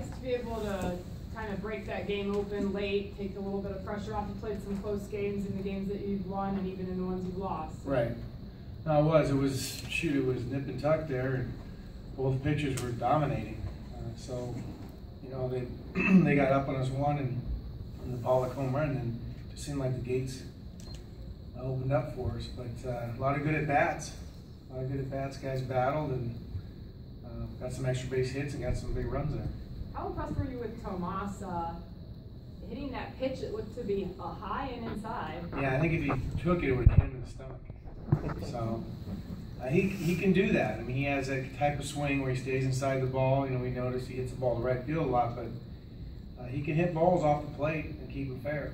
nice to be able to kind of break that game open late, take a little bit of pressure off. You played some close games in the games that you've won and even in the ones you've lost. Right. No, it was nip and tuck there, and both pitchers were dominating. So, you know, they got up on us one and the Pollock home run, and it just seemed like the gates opened up for us. But a lot of good at bats. Guys battled and got some extra base hits and got some big runs there. How impressed were you with Tomas hitting that pitch that looked to be a high and inside? Yeah, I think if he took it, it would have hit him in the stomach. So he can do that. I mean, he has that type of swing where he stays inside the ball. You know, we notice he hits the ball to right field a lot, but he can hit balls off the plate and keep it fair.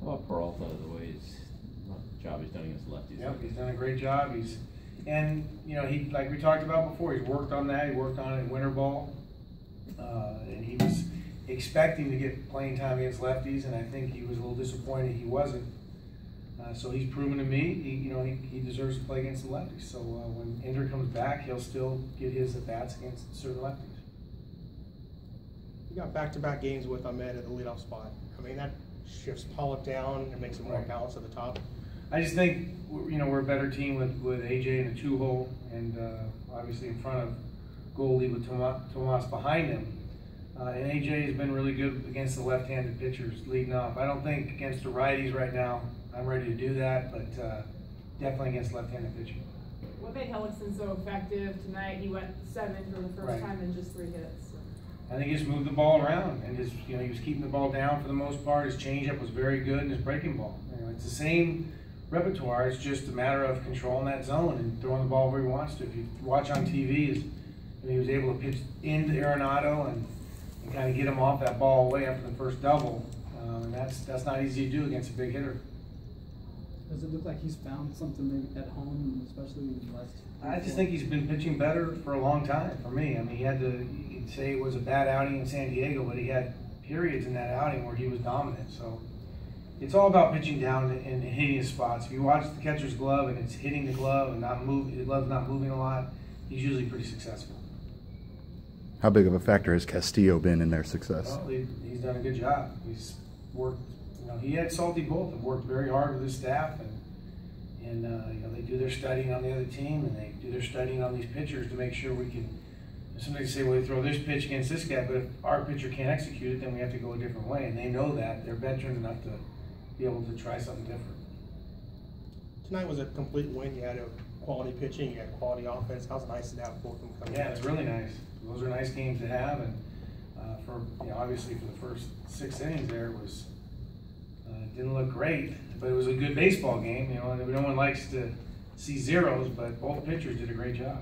How about Peralta, the way job he's done against lefties? Yep, he's done a great job. And you know, he, like we talked about before, he's worked on that. He worked on it in winter ball, and he was expecting to get playing time against lefties, and I think he was a little disappointed he wasn't. So he's proven to me, he deserves to play against the lefties. So when Ender comes back, he'll still get his at bats against certain lefties. You got back-to-back games with Ahmed at the leadoff spot. I mean, that shifts Pollock down and makes him more balanced at the top. I just think, you know, we're a better team with AJ in a two-hole, and obviously in front of goalie with Tomas behind him. And AJ has been really good against the left-handed pitchers leading off. I don't think against the righties right now I'm ready to do that, but definitely against left-handed pitching. What made Hellickson so effective tonight? He went 7 for the first time in just 3 hits. I think he just moved the ball around, and he was keeping the ball down for the most part. His changeup was very good, and his breaking ball. You know, it's the same repertoire. It's just a matter of controlling that zone and throwing the ball where he wants to. If you watch on TV, he was able to pitch into Arenado and kind of get him off that ball away after the first double, and that's not easy to do against a big hitter. Does it look like he's found something maybe at home, especially in the last? I just think he's been pitching better for a long time for me. I mean, you could say it was a bad outing in San Diego, but he had periods in that outing where he was dominant. So it's all about pitching down and hitting his spots. If you watch the catcher's glove and it's hitting the glove and the glove's not moving a lot, he's usually pretty successful. How big of a factor has Castillo been in their success? Well, he's done a good job. He's worked. You know, he had Salty both and worked very hard with his staff, and you know, they do their studying on the other team, and they do their studying on these pitchers to make sure we can. Somebody say, well, they throw this pitch against this guy, but if our pitcher can't execute it, then we have to go a different way, and they know that. They're veteran enough to be able to try something different. Tonight was a complete win. You had a quality pitching, you had quality offense. How's it nice to have both of them come Yeah, it's really nice. Those are nice games to have, and obviously for the first 6 innings there, it was didn't look great, but it was a good baseball game. You know, no one likes to see zeros, but both pitchers did a great job.